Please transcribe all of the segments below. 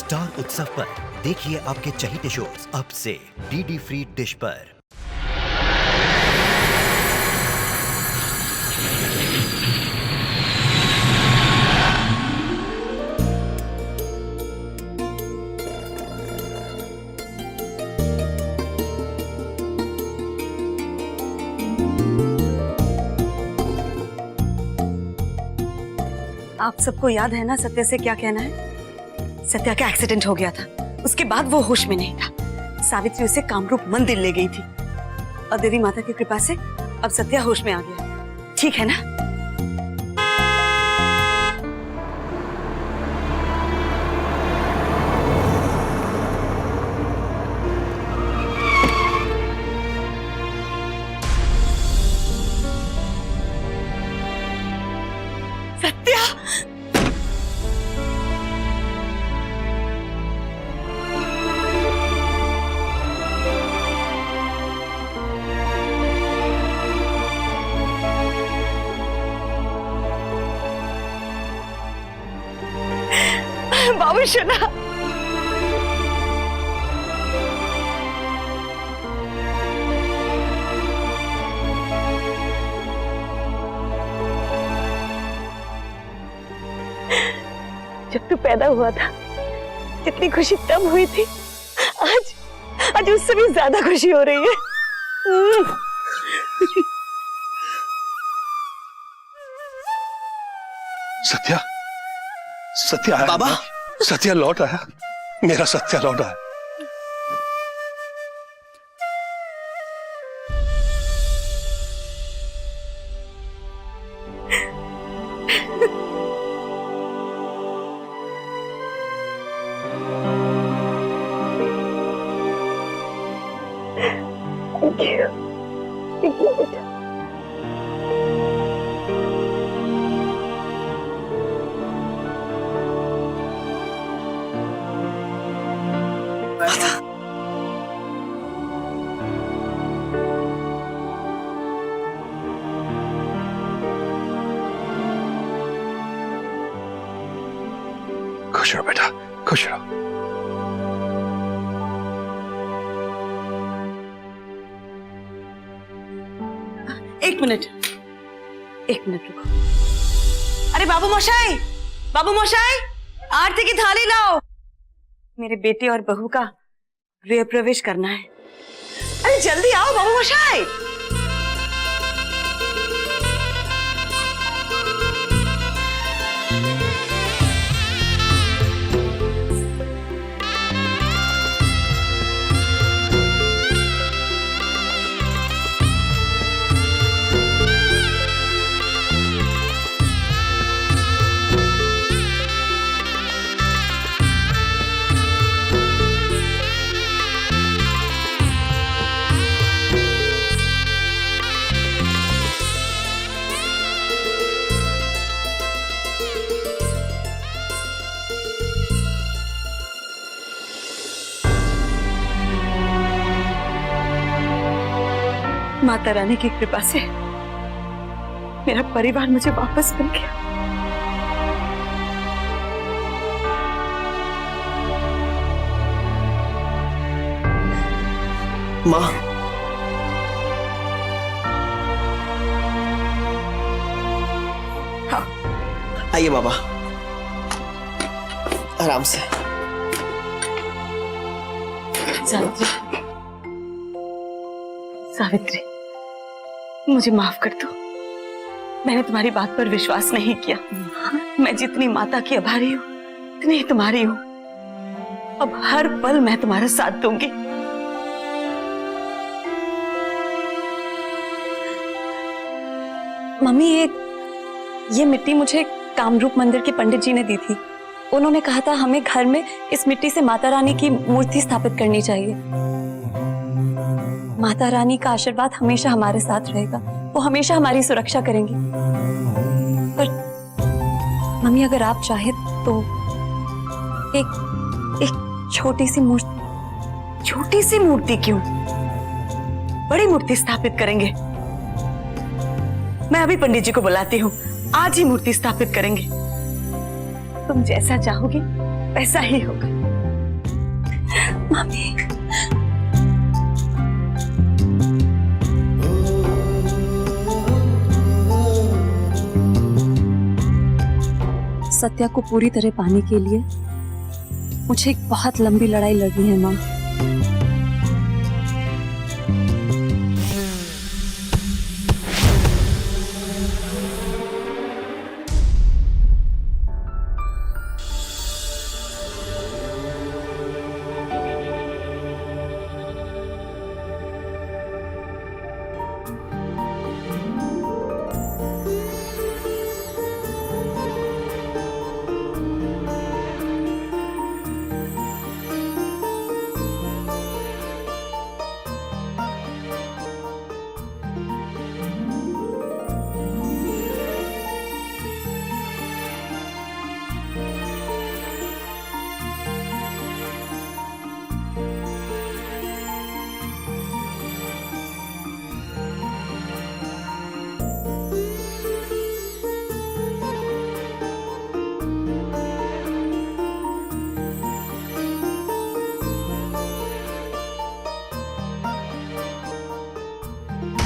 Star उत्सव पर देखिए आपके चहीते शोज अब से डीडी फ्री डिश पर। आप सबको याद है ना सत्या से क्या कहना है? सत्या का एक्सीडेंट हो गया था, उसके बाद वो होश में नहीं था। सावित्री उसे कामरूप मंदिर ले गई थी और देवी माता की कृपा से अब सत्या होश में आ गया। ठीक है ना? सत्या! बाबू सुना, जब तू पैदा हुआ था जितनी खुशी तब हुई थी, आज उससे भी ज्यादा खुशी हो रही है। सत्या, सत्या आया। बाबा, सत्या लौट आया, मेरा सत्या लौट आया। Thank you, बेटा। खुश रहो बेटा, खुश रहो। एक मिनट रुको। अरे बाबू मोशाई, बाबू मोशाई, आरती की थाली लाओ। मेरे बेटे और बहू का गृह प्रवेश करना है। अरे जल्दी आओ बाबू मोशाई। माता रानी की कृपा से मेरा परिवार मुझे वापस मिल गया। माँ, हाँ, आइए बाबा, आराम से। सावित्री, मुझे माफ कर दो। मैंने तुम्हारी बात पर विश्वास नहीं किया। मैं जितनी माता की आभारी हूँ उतनी ही तुम्हारी हूँ। अब हर पल मैं तुम्हारा साथ दूंगी। मम्मी, ये मिट्टी मुझे कामरूप मंदिर के पंडित जी ने दी थी। उन्होंने कहा था हमें घर में इस मिट्टी से माता रानी की मूर्ति स्थापित करनी चाहिए। माता रानी का आशीर्वाद हमेशा हमारे साथ रहेगा, वो हमेशा हमारी सुरक्षा करेंगी। पर मम्मी, अगर आप चाहे तो एक छोटी सी मूर्ति क्यों, बड़ी मूर्ति स्थापित करेंगे। मैं अभी पंडित जी को बुलाती हूँ, आज ही मूर्ति स्थापित करेंगे। तुम जैसा चाहोगी वैसा ही होगा। मामी। सत्या को पूरी तरह पाने के लिए मुझे एक बहुत लंबी लड़ाई लड़नी है माँ।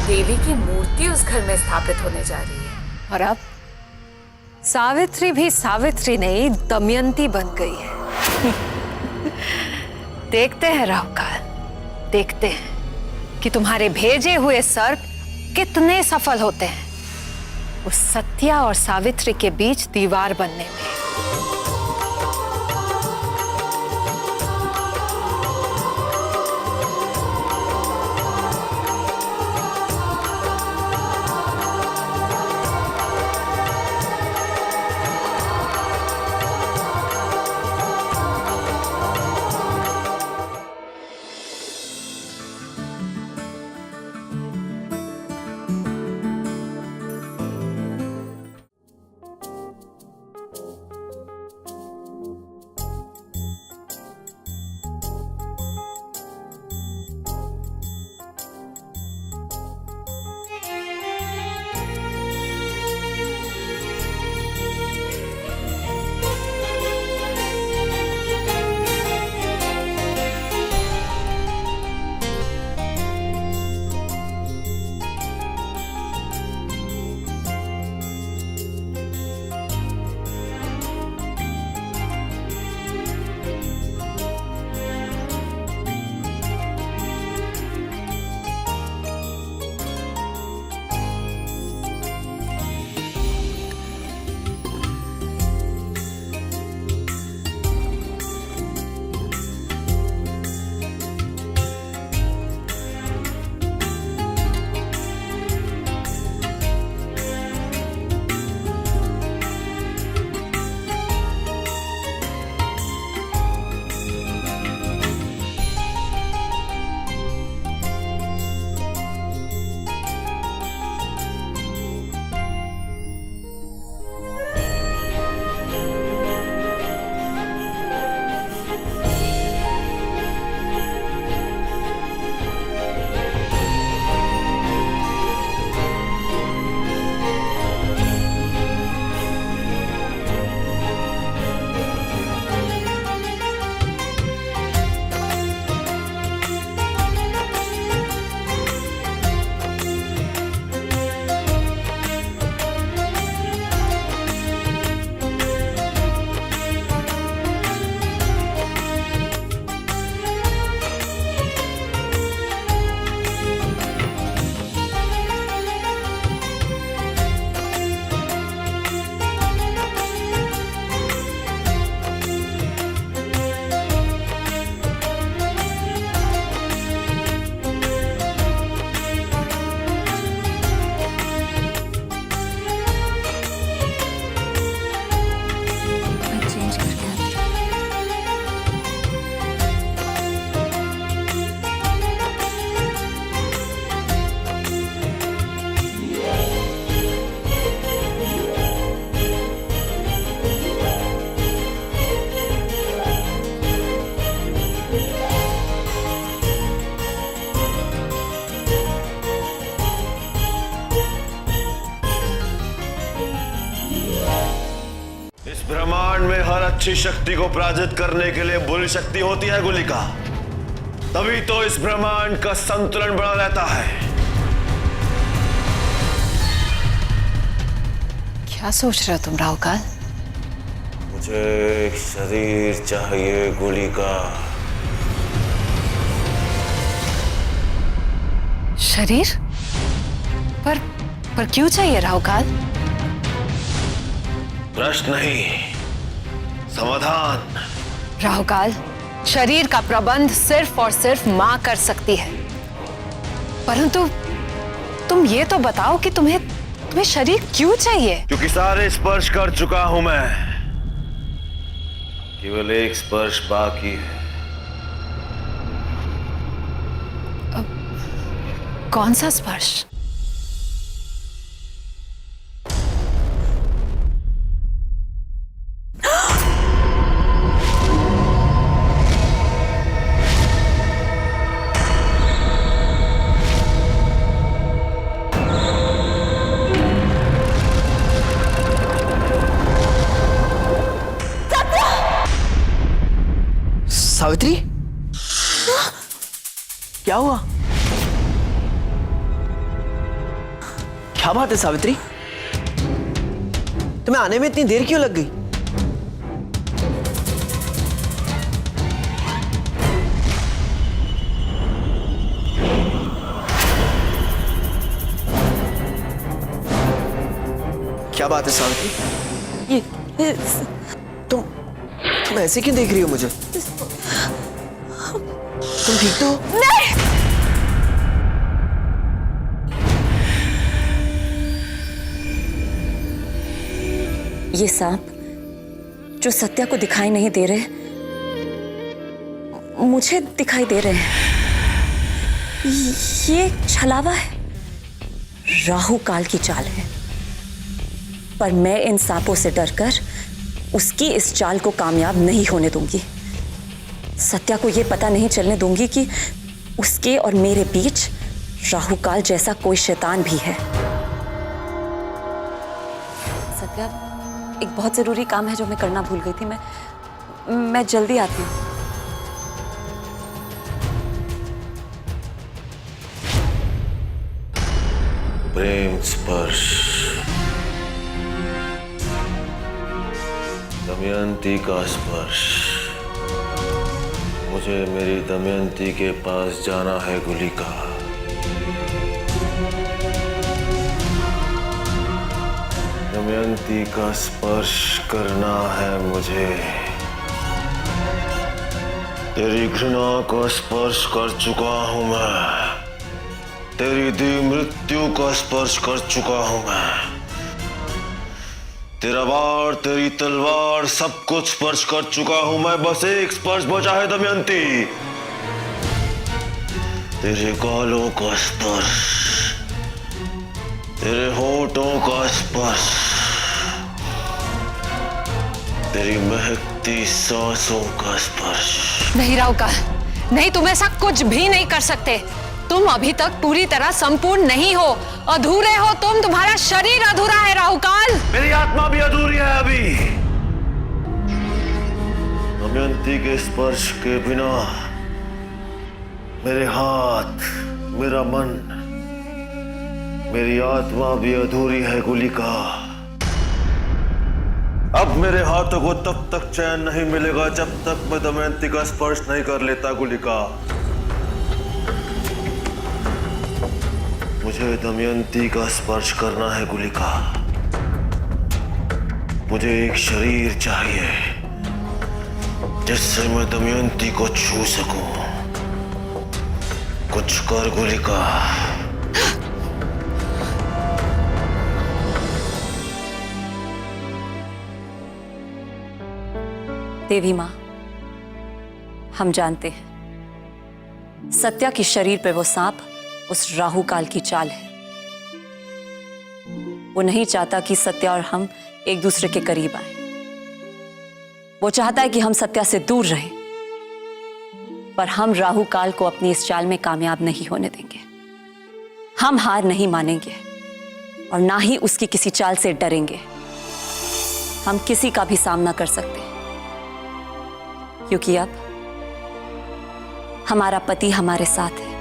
देवी की मूर्ति उस घर में स्थापित होने जा रही है। और अब सावित्री भी सावित्री नहीं दमयंती बन गई है। देखते हैं राहुकाल, देखते हैं कि तुम्हारे भेजे हुए सर्प कितने सफल होते हैं उस सत्या और सावित्री के बीच दीवार बनने में। अच्छी शक्ति को पराजित करने के लिए बुरी शक्ति होती है गुलिका। तभी तो इस ब्रह्मांड का संतुलन बना रहता है। क्या सोच रहे हो तुम राहुकाल? मुझे एक शरीर चाहिए गुलिका। शरीर? पर क्यों चाहिए राहुकाल? प्रश्न नहीं, समाधान। राहुकाल, शरीर का प्रबंध सिर्फ और सिर्फ मां कर सकती है। परंतु तुम ये तो बताओ कि तुम्हें शरीर क्यों चाहिए? क्योंकि सारे स्पर्श कर चुका हूं मैं, केवल एक स्पर्श बाकी है। कौन सा स्पर्श? सावित्री, क्या हुआ? क्या बात है सावित्री? तुम्हें आने में इतनी देर क्यों लग गई? क्या बात है सावित्री? ये तुम ऐसे क्यों देख रही हो मुझे? तुम ठीक तो हो? नहीं! ये सांप जो सत्या को दिखाई नहीं दे रहे, मुझे दिखाई दे रहे हैं। ये छलावा है, राहु काल की चाल है। पर मैं इन सांपों से डरकर उसकी इस चाल को कामयाब नहीं होने दूंगी। सत्या को यह पता नहीं चलने दूंगी कि उसके और मेरे बीच राहु काल जैसा कोई शैतान भी है। सत्या, एक बहुत जरूरी काम है जो मैं करना भूल गई थी। मैं जल्दी आती हूँ। प्रेम स्पर्श, दमयंती का स्पर्श। मुझे मेरी दमयंती के पास जाना है गुलिका। दमयंती का स्पर्श करना है मुझे। तेरी घृणा का स्पर्श कर चुका हूं मैं। तेरी दी मृत्यु का स्पर्श कर चुका हूं मैं। तेरा वार, तेरी तलवार, सब कुछ स्पर्श कर चुका हूं मैं। बस एक स्पर्श बचा है दमयंती, तेरे गालों का स्पर्श, तेरे होठों का स्पर्श, तेरी महकती सांसों का स्पर्श। नहीं राहुकाल, नहीं, तुम ऐसा कुछ भी नहीं कर सकते। तुम अभी तक पूरी तरह संपूर्ण नहीं हो, अधूरे हो तुम। तुम्हारा शरीर अधूरा है राहुकाल। मेरी आत्मा भी अधूरी है अभी। दमयंती के स्पर्श के बिना मेरे हाथ, मेरा मन, मेरी आत्मा भी अधूरी है गुलिका। अब मेरे हाथों को तब तक चैन नहीं मिलेगा जब तक मैं दमयंती का स्पर्श नहीं कर लेता गुलिका। मुझे दमयंती का स्पर्श करना है गुलिका। मुझे एक शरीर चाहिए जिससे मैं दमयंती को छू सकूं। कुछ कर गुलिका। देवी मां, हम जानते हैं सत्या के शरीर पे वो सांप उस राहु काल की चाल है। वो नहीं चाहता कि सत्या और हम एक दूसरे के करीब आए। वो चाहता है कि हम सत्या से दूर रहें। पर हम राहु काल को अपनी इस चाल में कामयाब नहीं होने देंगे। हम हार नहीं मानेंगे और ना ही उसकी किसी चाल से डरेंगे। हम किसी का भी सामना कर सकते हैं, क्योंकि अब हमारा पति हमारे साथ है।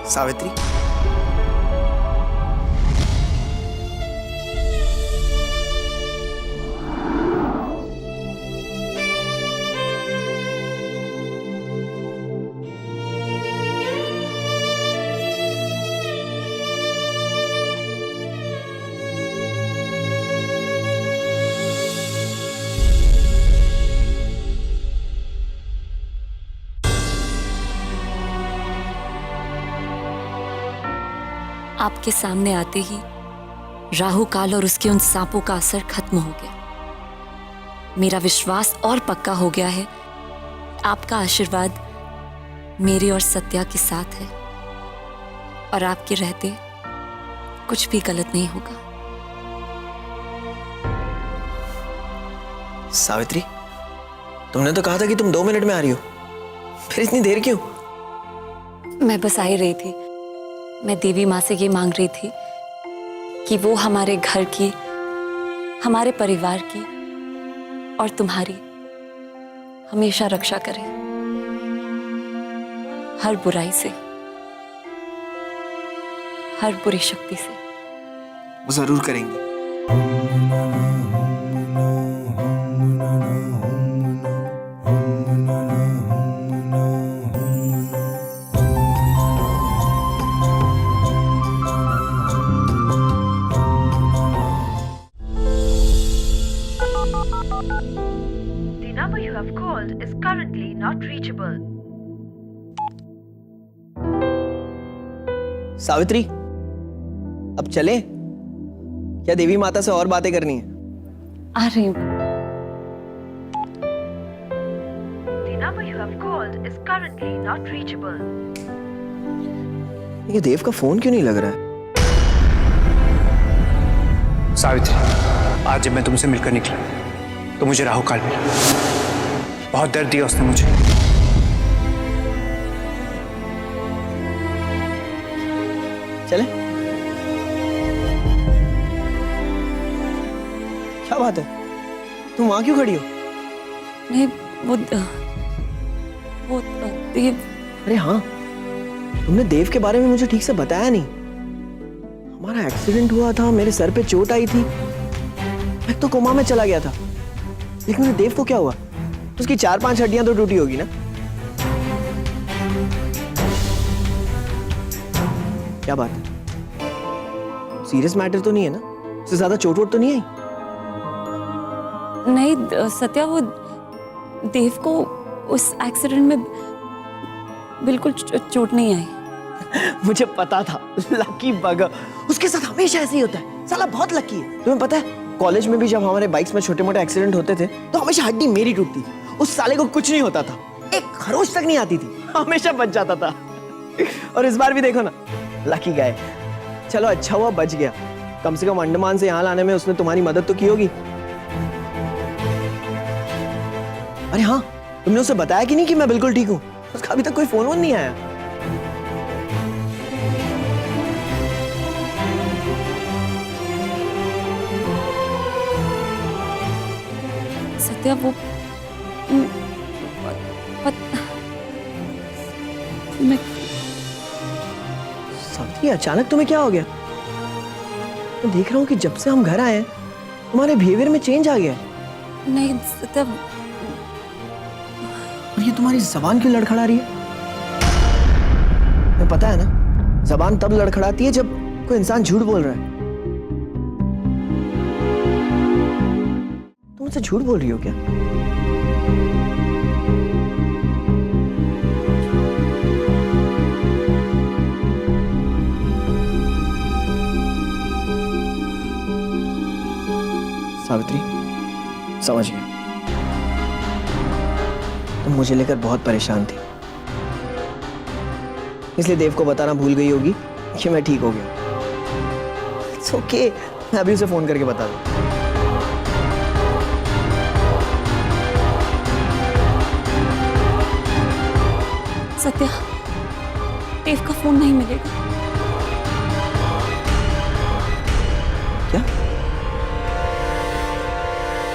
सावित्री, आपके सामने आते ही राहु काल और उसके उन सांपों का असर खत्म हो गया। मेरा विश्वास और पक्का हो गया है। आपका आशीर्वाद मेरे और सत्या के साथ है और आपके रहते कुछ भी गलत नहीं होगा। सावित्री, तुमने तो कहा था कि तुम 2 मिनट में आ रही हो, फिर इतनी देर क्यों? मैं बस आ ही रही थी। मैं देवी माँ से ये मांग रही थी कि वो हमारे घर की, हमारे परिवार की और तुम्हारी हमेशा रक्षा करे, हर बुराई से, हर बुरी शक्ति से। वो जरूर करेंगी। The number you have called is currently not reachable. Savitri, अब चले? क्या देवी माता से और बातें करनी है? आ रही हूँ। The number you have called is currently not reachable. ये देव का फोन क्यों नहीं लग रहा है? सावित्री, आज जब मैं तुमसे मिलकर निकला तो मुझे राहु काल मिला। बहुत दर्द दिया उसने मुझे। चले? क्या बात है? तुम वहां क्यों खड़ी हो? नहीं, वो देव। अरे हाँ, तुमने देव के बारे में मुझे ठीक से बताया नहीं। हमारा एक्सीडेंट हुआ था, मेरे सर पे चोट आई थी, मैं तो कोमा में चला गया था। लेकिन देव को क्या हुआ? उसकी 4-5 हड्डियां तो टूटी होगी ना? क्या बात है? सीरियस मैटर तो नहीं है ना? उससे ज्यादा चोट वोट तो नहीं आई? नहीं सत्या, वो देव को उस एक्सीडेंट में बिल्कुल चोट नहीं आई। मुझे पता था, लकी बग। उसके साथ हमेशा ऐसे ही होता है, साला बहुत लकी है। तुम्हें पता है, कॉलेज में भी जब हमारे बाइक्स में छोटे मोटे एक्सीडेंट होते थे तो हमेशा हड्डी मेरी टूटती थी। उस साले को कुछ नहीं होता था, एक खरोच तक नहीं आती थी, हमेशा बच जाता था। और इस बार भी देखो ना, लकी गाय। चलो अच्छा हुआ बच गया, कम से कम अंडमान से यहाँ लाने में उसने तुम्हारी मदद तो की होगी। अरे हाँ, तुमने उसे बताया कि नहीं कि मैं बिल्कुल ठीक हूँ? उसका अभी तक कोई फोन वोन नहीं आया। सत्या, वो मैं सावित्री, अचानक तुम्हें क्या हो गया? मैं देख रहा हूँ कि जब से हम घर आए हैं तुम्हारे बिहेवियर में चेंज आ गया है। नहीं सत्या, और ये तुम्हारी जबान क्यों लड़खड़ा रही है? तुम्हें पता है ना, जबान तब लड़खड़ाती है जब कोई इंसान झूठ बोल रहा है। तुम मुझसे झूठ बोल रही हो क्या? सावित्री, समझ गया, तुम मुझे लेकर बहुत परेशान थी, इसलिए देव को बताना भूल गई होगी कि मैं ठीक हो गया। It's okay, मैं अभी उसे फोन करके बता दूं। सत्या, देव का फोन नहीं मिलेगा।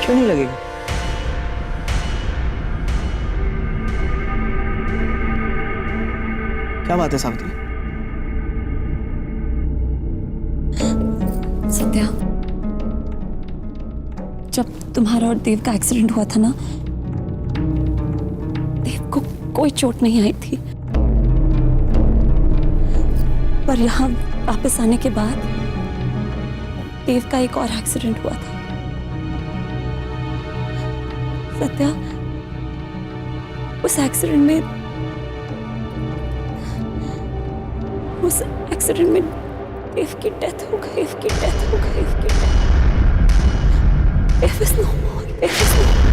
क्यों नहीं लगेगा? क्या बात है सावित्री? सत्या, जब तुम्हारा और देव का एक्सीडेंट हुआ था ना, देव को कोई चोट नहीं आई थी, पर यहाँ वापस आने के बाद देव का एक और एक्सीडेंट हुआ था। सत्या, उस एक्सीडेंट में देव की डेथ हो गई। Dev is no more.